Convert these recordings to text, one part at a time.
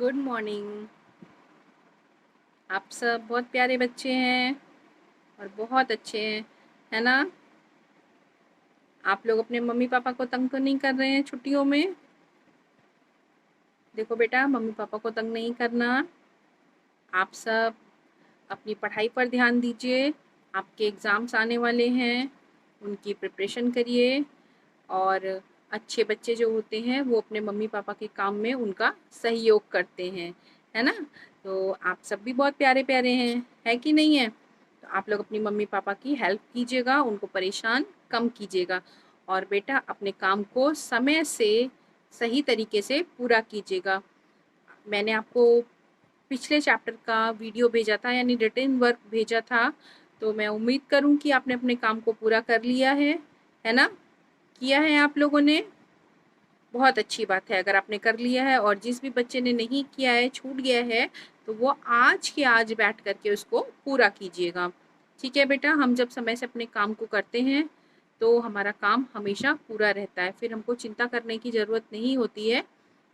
Good morning. आप सब बहुत प्यारे बच्चे हैं और बहुत अच्छे हैं, है ना? आप लोग अपने मम्मी पापा को तंग तो नहीं कर रहे हैं छुट्टियों में? देखो बेटा, मम्मी पापा को तंग नहीं करना। आप सब अपनी पढ़ाई पर ध्यान दीजिए। आपके एग्ज़ाम्स आने वाले हैं, उनकी प्रिपरेशन करिए। और अच्छे बच्चे जो होते हैं वो अपने मम्मी पापा के काम में उनका सहयोग करते हैं, है ना? तो आप सब भी बहुत प्यारे प्यारे हैं, है कि नहीं है? तो आप लोग अपनी मम्मी पापा की हेल्प कीजिएगा, उनको परेशान कम कीजिएगा। और बेटा, अपने काम को समय से सही तरीके से पूरा कीजिएगा। मैंने आपको पिछले चैप्टर का वीडियो भेजा था, यानी रिटन वर्क भेजा था। तो मैं उम्मीद करूं कि आपने अपने काम को पूरा कर लिया है ना? किया है आप लोगों ने? बहुत अच्छी बात है अगर आपने कर लिया है। और जिस भी बच्चे ने नहीं किया है, छूट गया है, तो वो आज के आज बैठ करके उसको पूरा कीजिएगा। ठीक है बेटा? हम जब समय से अपने काम को करते हैं तो हमारा काम हमेशा पूरा रहता है। फिर हमको चिंता करने की ज़रूरत नहीं होती है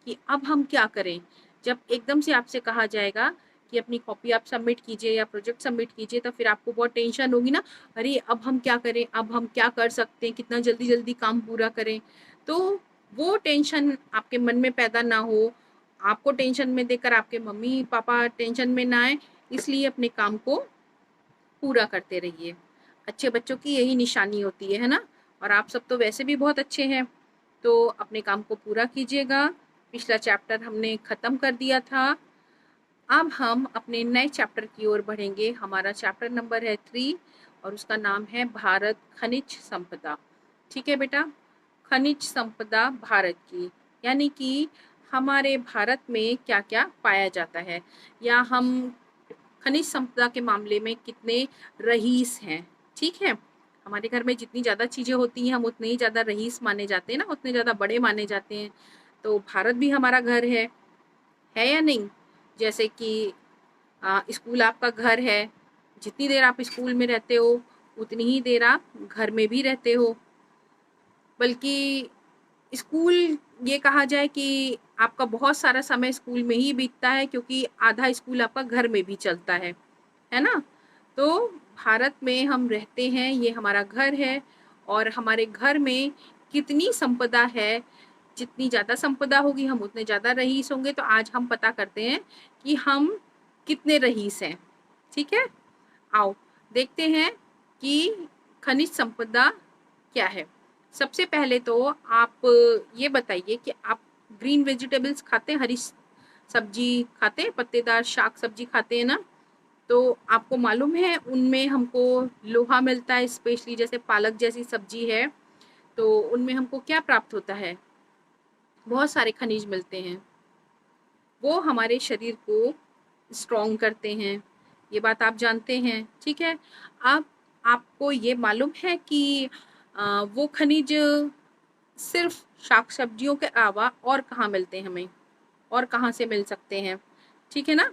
कि अब हम क्या करें। जब एकदम से आपसे कहा जाएगा कि अपनी कॉपी आप सबमिट कीजिए या प्रोजेक्ट सबमिट कीजिए, तो फिर आपको बहुत टेंशन होगी ना। अरे अब हम क्या करें, अब हम क्या कर सकते हैं, कितना जल्दी जल्दी काम पूरा करें। तो वो टेंशन आपके मन में पैदा ना हो, आपको टेंशन में देकर आपके मम्मी पापा टेंशन में ना आए, इसलिए अपने काम को पूरा करते रहिए। अच्छे बच्चों की यही निशानी होती है ना? और आप सब तो वैसे भी बहुत अच्छे हैं, तो अपने काम को पूरा कीजिएगा। पिछला चैप्टर हमने ख़त्म कर दिया था। अब हम अपने नए चैप्टर की ओर बढ़ेंगे। हमारा चैप्टर नंबर है 3 और उसका नाम है भारत खनिज संपदा। ठीक है बेटा? खनिज संपदा भारत की, यानी कि हमारे भारत में क्या क्या पाया जाता है, या हम खनिज संपदा के मामले में कितने रईस हैं। ठीक है? हमारे घर में जितनी ज़्यादा चीज़ें होती हैं, हम उतने ही ज़्यादा रईस माने जाते हैं ना, उतने ज़्यादा बड़े माने जाते हैं। तो भारत भी हमारा घर है या नहीं? जैसे कि स्कूल आपका घर है। जितनी देर आप स्कूल में रहते हो, उतनी ही देर आप घर में भी रहते हो। बल्कि स्कूल, ये कहा जाए कि आपका बहुत सारा समय स्कूल में ही बीतता है, क्योंकि आधा स्कूल आपका घर में भी चलता है ना? तो भारत में हम रहते हैं, ये हमारा घर है। और हमारे घर में कितनी संपदा है, जितनी ज़्यादा संपदा होगी हम उतने ज़्यादा रईस होंगे। तो आज हम पता करते हैं कि हम कितने रईस हैं। ठीक है? आओ देखते हैं कि खनिज संपदा क्या है। सबसे पहले तो आप ये बताइए कि आप ग्रीन वेजिटेबल्स खाते हैं, हरी सब्जी खाते हैं, पत्तेदार शाक सब्जी खाते हैं ना? तो आपको मालूम है उनमें हमको लोहा मिलता है, स्पेशली जैसे पालक जैसी सब्जी है, तो उनमें हमको क्या प्राप्त होता है? बहुत सारे खनिज मिलते हैं। वो हमारे शरीर को स्ट्रॉन्ग करते हैं, ये बात आप जानते हैं। ठीक है? अब आपको ये मालूम है कि वो खनिज सिर्फ शाक सब्जियों के अलावा और कहाँ मिलते हैं हमें, और कहाँ से मिल सकते हैं? ठीक है ना?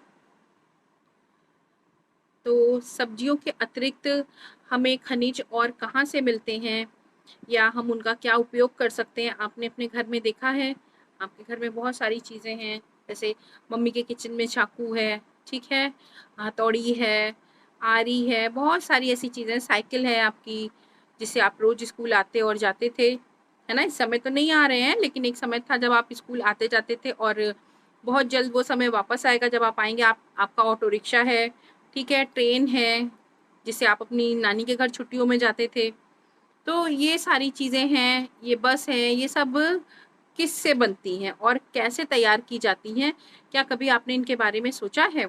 तो सब्जियों के अतिरिक्त हमें खनिज और कहाँ से मिलते हैं, या हम उनका क्या उपयोग कर सकते हैं? आपने अपने घर में देखा है, आपके घर में बहुत सारी चीज़ें हैं। जैसे मम्मी के किचन में चाकू है, ठीक है, हथौड़ी है, आरी है, बहुत सारी ऐसी चीज़ें। साइकिल है आपकी, जिससे आप रोज़ स्कूल आते और जाते थे, है ना? इस समय तो नहीं आ रहे हैं, लेकिन एक समय था जब आप स्कूल आते जाते थे, और बहुत जल्द वो समय वापस आएगा जब आप आएंगे। आपका ऑटो रिक्शा है, ठीक है, ट्रेन है, जिससे आप अपनी नानी के घर छुट्टियों में जाते थे। तो ये सारी चीज़ें हैं, ये बस है, ये सब किससे बनती हैं और कैसे तैयार की जाती हैं? क्या कभी आपने इनके बारे में सोचा है?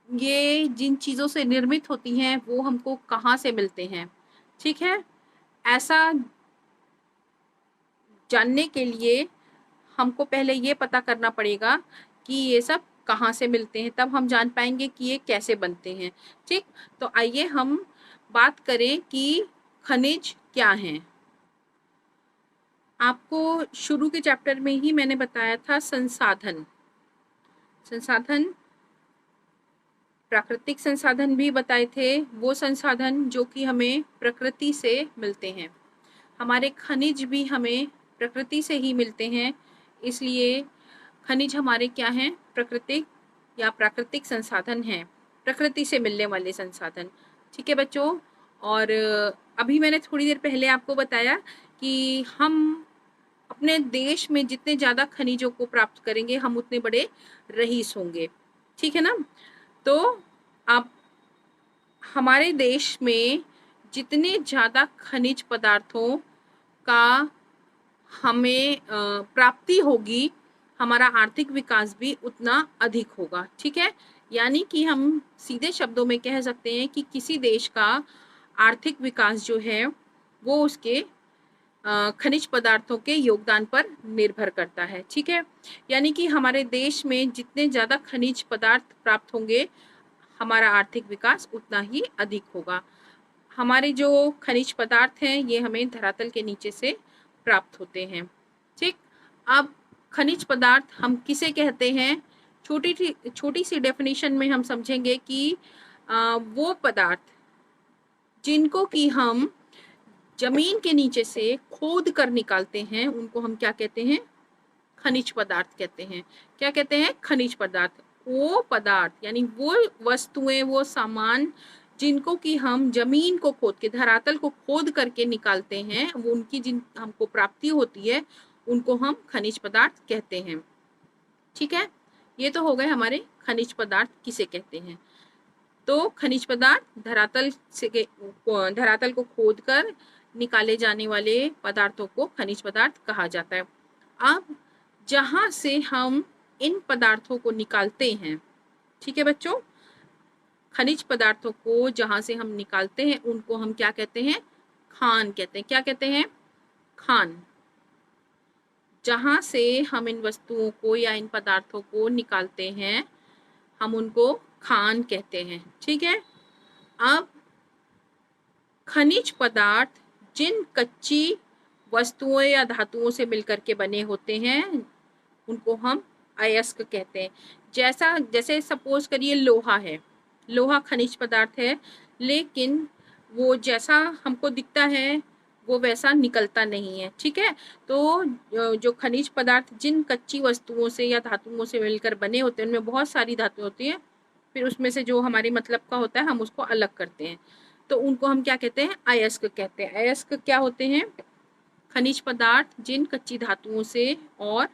ये जिन चीज़ों से निर्मित होती हैं वो हमको कहाँ से मिलते हैं? ठीक है? ऐसा जानने के लिए हमको पहले ये पता करना पड़ेगा कि ये सब कहाँ से मिलते हैं, तब हम जान पाएंगे कि ये कैसे बनते हैं। ठीक? तो आइए हम बात करें कि खनिज क्या हैं। आपको शुरू के चैप्टर में ही मैंने बताया था संसाधन। संसाधन, प्राकृतिक संसाधन भी बताए थे, वो संसाधन जो कि हमें प्रकृति से मिलते हैं। हमारे खनिज भी हमें प्रकृति से ही मिलते हैं, इसलिए खनिज हमारे क्या हैं? प्राकृतिक या प्राकृतिक संसाधन हैं, प्रकृति से मिलने वाले संसाधन। ठीक है बच्चों। और अभी मैंने थोड़ी देर पहले आपको बताया कि हम अपने देश में जितने ज़्यादा खनिजों को प्राप्त करेंगे हम उतने बड़े रईस होंगे। ठीक है ना। तो आप हमारे देश में जितने ज़्यादा खनिज पदार्थों का हमें प्राप्ति होगी, हमारा आर्थिक विकास भी उतना अधिक होगा। ठीक है। यानी कि हम सीधे शब्दों में कह सकते हैं कि किसी देश का आर्थिक विकास जो है वो उसके खनिज पदार्थों के योगदान पर निर्भर करता है। ठीक है। यानी कि हमारे देश में जितने ज़्यादा खनिज पदार्थ प्राप्त होंगे हमारा आर्थिक विकास उतना ही अधिक होगा। हमारे जो खनिज पदार्थ हैं ये हमें धरातल के नीचे से प्राप्त होते हैं। ठीक। अब खनिज पदार्थ हम किसे कहते हैं? छोटी सी डेफिनेशन में हम समझेंगे कि वो पदार्थ जिनको कि हम जमीन के नीचे से खोद कर निकालते हैं उनको हम क्या कहते हैं? खनिज पदार्थ कहते हैं। क्या कहते हैं? खनिज पदार्थ। वो पदार्थ यानी वो वस्तुएं, वो सामान जिनको कि हम जमीन को खोद के, धरातल को खोद करके निकालते हैं, वो उनकी जिन हमको प्राप्ति होती है उनको हम खनिज पदार्थ कहते हैं। ठीक है। ये तो हो गए हमारे खनिज पदार्थ किसे कहते हैं। तो खनिज पदार्थ धरातल को खोदकर निकाले जाने वाले पदार्थों को खनिज पदार्थ कहा जाता है। अब जहां से हम इन पदार्थों को निकालते हैं, ठीक है बच्चों, खनिज पदार्थों को जहां से हम निकालते हैं उनको हम क्या कहते हैं? खान कहते हैं। क्या कहते हैं? खान। जहां से हम इन वस्तुओं को या इन पदार्थों को निकालते हैं हम उनको खान कहते हैं। ठीक है। अब खनिज पदार्थ जिन कच्ची वस्तुओं या धातुओं से मिलकर के बने होते हैं उनको हम अयस्क कहते हैं। जैसे सपोज करिए लोहा है, लोहा खनिज पदार्थ है, लेकिन वो जैसा हमको दिखता है वो वैसा निकलता नहीं है। ठीक है। तो जो खनिज पदार्थ जिन कच्ची वस्तुओं से या धातुओं से मिलकर बने होते हैं उनमें बहुत सारी धातुएं होती हैं, फिर उसमें से जो हमारे मतलब का होता है हम उसको अलग करते हैं, तो उनको हम क्या कहते हैं? अयस्क कहते हैं। अयस्क क्या होते हैं? खनिज पदार्थ जिन कच्ची धातुओं से और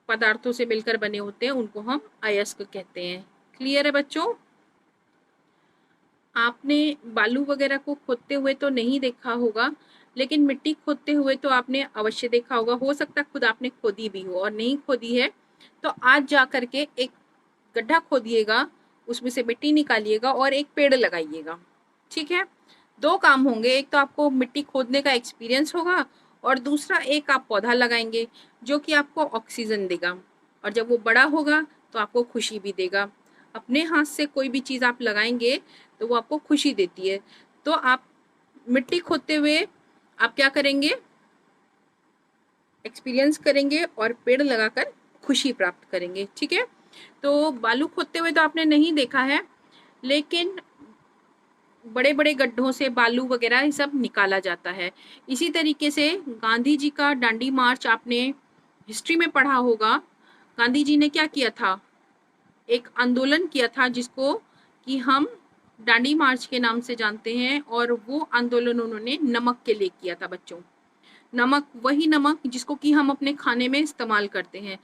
पदार्थों से मिलकर बने होते हैं उनको हम अयस्क कहते हैं। क्लियर है बच्चों? आपने बालू वगैरह को खोदते हुए तो नहीं देखा होगा, लेकिन मिट्टी खोदते हुए तो आपने अवश्य देखा होगा। हो सकता है खुद आपने खोदी भी हो, और नहीं खोदी है तो आज जा करके एक गड्ढा खोदिएगा, उसमें से मिट्टी निकालिएगा और एक पेड़ लगाइएगा। ठीक है। दो काम होंगे, एक तो आपको मिट्टी खोदने का एक्सपीरियंस होगा और दूसरा एक आप पौधा लगाएंगे जो कि आपको ऑक्सीजन देगा, और जब वो बड़ा होगा तो आपको खुशी भी देगा। अपने हाथ से कोई भी चीज़ आप लगाएंगे तो वो आपको खुशी देती है। तो आप मिट्टी खोदते हुए आप क्या करेंगे? एक्सपीरियंस करेंगे और पेड़ लगाकर खुशी प्राप्त करेंगे। ठीक है। तो बालू खोदते हुए तो आपने नहीं देखा है, लेकिन बड़े बड़े गड्ढों से बालू वगैरह ये सब निकाला जाता है। इसी तरीके से गांधी जी का डांडी मार्च आपने हिस्ट्री में पढ़ा होगा। गांधी जी ने क्या किया था? एक आंदोलन किया था जिसको कि हम डांडी मार्च के नाम से जानते हैं, और वो आंदोलन उन्होंने नमक के लिए किया था बच्चों। नमक, वही नमक जिसको कि हम अपने खाने में इस्तेमाल करते हैं,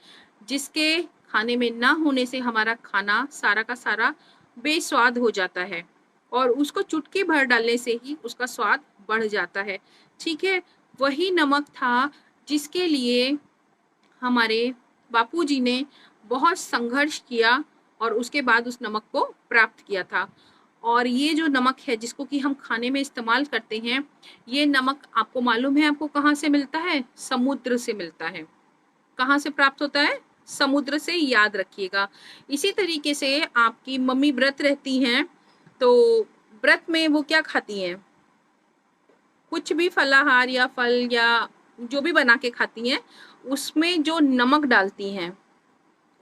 जिसके खाने में ना होने से हमारा खाना सारा का सारा बेस्वाद हो जाता है, और उसको चुटकी भर डालने से ही उसका स्वाद बढ़ जाता है। ठीक है। वही नमक था जिसके लिए हमारे बापूजी ने बहुत संघर्ष किया और उसके बाद उस नमक को प्राप्त किया था। और ये जो नमक है जिसको कि हम खाने में इस्तेमाल करते हैं, ये नमक आपको मालूम है आपको कहाँ से मिलता है? समुद्र से मिलता है। कहाँ से प्राप्त होता है? समुद्र से, याद रखिएगा। इसी तरीके से आपकी मम्मी व्रत रहती हैं, तो व्रत में वो क्या खाती हैं? कुछ भी फलाहार या फल या जो भी बना के खाती हैं, उसमें जो नमक डालती हैं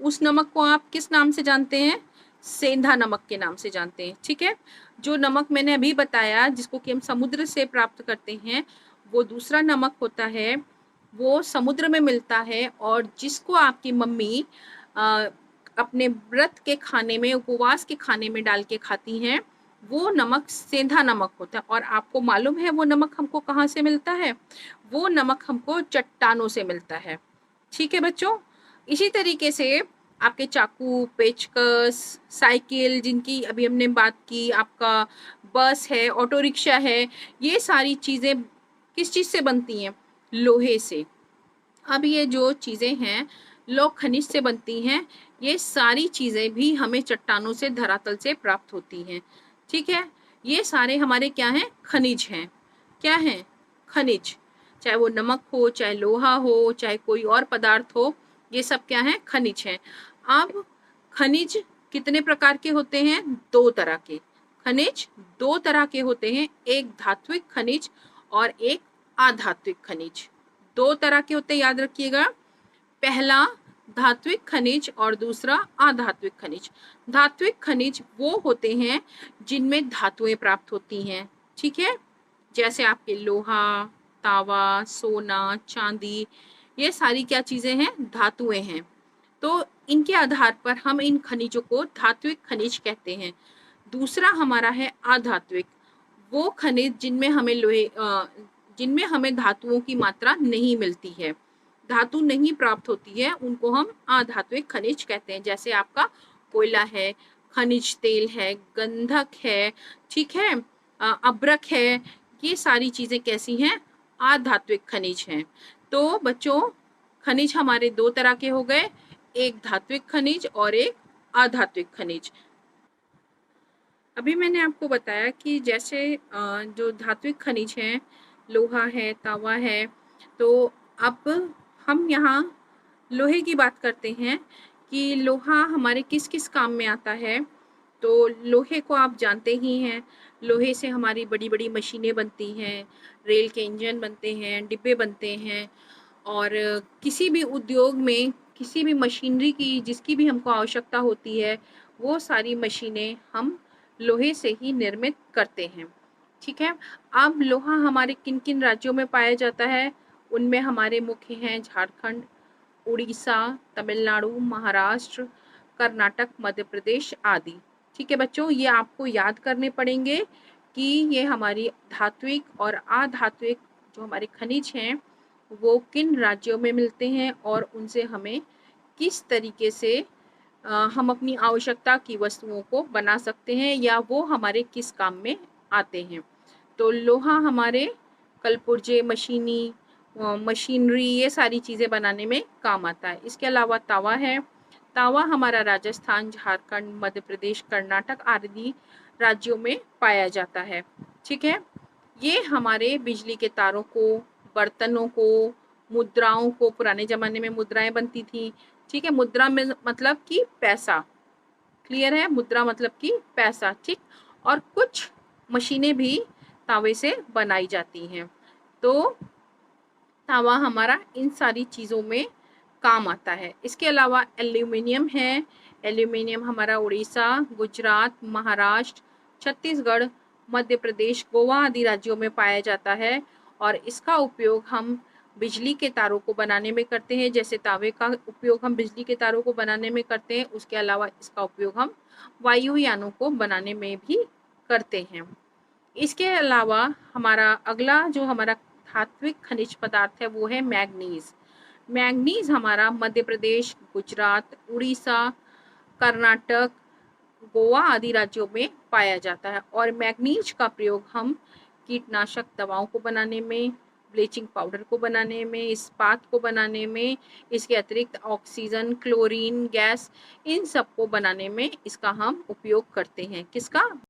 उस नमक को आप किस नाम से जानते हैं? सेंधा नमक के नाम से जानते हैं। ठीक है। जो नमक मैंने अभी बताया जिसको कि हम समुद्र से प्राप्त करते हैं, वो दूसरा नमक होता है वो समुद्र में मिलता है, और जिसको आपकी मम्मी अपने व्रत के खाने में, उपवास के खाने में डाल के खाती हैं, वो नमक सेंधा नमक होता है। और आपको मालूम है वो नमक हमको कहाँ से मिलता है? वो नमक हमको चट्टानों से मिलता है। ठीक है बच्चों। इसी तरीके से आपके चाकू, पेचकस, साइकिल जिनकी अभी हमने बात की, आपका बस है, ऑटो रिक्शा है, ये सारी चीज़ें किस चीज़ से बनती हैं? लोहे से। अब ये जो चीज़ें हैं लौह खनिज से बनती हैं। ये सारी चीज़ें भी हमें चट्टानों से, धरातल से प्राप्त होती हैं। ठीक है। ये सारे हमारे क्या हैं? खनिज हैं। क्या हैं? खनिज। चाहे वो नमक हो, चाहे लोहा हो, चाहे कोई और पदार्थ हो, ये सब क्या है? खनिज हैं। अब खनिज कितने प्रकार के होते हैं? दो तरह के। खनिज दो तरह के होते हैं, एक धात्विक खनिज और एक अधात्विक खनिज। दो तरह के होते हैं, याद रखिएगा। पहला धात्विक खनिज और दूसरा अधात्विक खनिज। धात्विक खनिज वो होते हैं जिनमें धातुएं प्राप्त होती हैं। ठीक है। जैसे आपके लोहा, तावा, सोना, चांदी, ये सारी क्या चीजें हैं? धातुएं हैं। तो इनके आधार पर हम इन खनिजों को धात्विक खनिज कहते हैं। दूसरा हमारा है अधात्विक, वो खनिज जिनमें हमें धातुओं की मात्रा नहीं मिलती है, धातु नहीं प्राप्त होती है, उनको हम अधात्विक खनिज कहते हैं। जैसे आपका कोयला है, खनिज तेल है, गंधक है, ठीक है, अब्रक है, ये सारी चीजें कैसी हैं? अधात्विक खनिज हैं। तो बच्चों, खनिज हमारे दो तरह के हो गए, एक धात्विक खनिज और एक अधात्विक खनिज। अभी मैंने आपको बताया कि जैसे जो धात्विक खनिज हैं, लोहा है, तांबा है, तो अब हम यहाँ लोहे की बात करते हैं कि लोहा हमारे किस किस काम में आता है। तो लोहे को आप जानते ही हैं, लोहे से हमारी बड़ी बड़ी मशीनें बनती हैं, रेल के इंजन बनते हैं, डिब्बे बनते हैं, और किसी भी उद्योग में, किसी भी मशीनरी की जिसकी भी हमको आवश्यकता होती है, वो सारी मशीनें हम लोहे से ही निर्मित करते हैं। ठीक है। अब लोहा हमारे किन किन राज्यों में पाया जाता है? उनमें हमारे मुख्य हैं झारखंड, उड़ीसा, तमिलनाडु, महाराष्ट्र, कर्नाटक, मध्य प्रदेश आदि। ठीक है बच्चों, ये आपको याद करने पड़ेंगे कि ये हमारी धात्विक और अधात्विक जो हमारे खनिज हैं वो किन राज्यों में मिलते हैं, और उनसे हमें किस तरीके से हम अपनी आवश्यकता की वस्तुओं को बना सकते हैं, या वो हमारे किस काम में आते हैं। तो लोहा हमारे कलपुर्जे, मशीनरी, ये सारी चीज़ें बनाने में काम आता है। इसके अलावा तावा है। तावा हमारा राजस्थान, झारखंड, मध्य प्रदेश, कर्नाटक आदि राज्यों में पाया जाता है। ठीक है। ये हमारे बिजली के तारों को, बर्तनों को, मुद्राओं को, पुराने ज़माने में मुद्राएं बनती थी। ठीक है। मुद्रा में मतलब कि पैसा। क्लियर है? मुद्रा मतलब कि पैसा। ठीक। और कुछ मशीनें भी तांबे से बनाई जाती हैं। तो तांबा हमारा इन सारी चीज़ों में काम आता है। इसके अलावा एल्यूमिनियम है। एल्यूमिनियम हमारा उड़ीसा, गुजरात, महाराष्ट्र, छत्तीसगढ़, मध्य प्रदेश, गोवा आदि राज्यों में पाया जाता है, और इसका उपयोग हम बिजली के तारों को बनाने में करते हैं। जैसे तांबे का उपयोग हम बिजली के तारों को बनाने में करते हैं, उसके अलावा इसका उपयोग हम वायुयानों को बनाने में भी करते हैं। इसके अलावा हमारा अगला जो हमारा धात्विक खनिज पदार्थ है वो है मैग्नीज। मैग्नीज हमारा मध्य प्रदेश, गुजरात, उड़ीसा, कर्नाटक, गोवा आदि राज्यों में पाया जाता है। और मैग्नीज का प्रयोग हम कीटनाशक दवाओं को बनाने में, ब्लीचिंग पाउडर को बनाने में, इस्पात को बनाने में, इसके अतिरिक्त ऑक्सीजन, क्लोरीन गैस, इन सब को बनाने में इसका हम उपयोग करते हैं। किसका?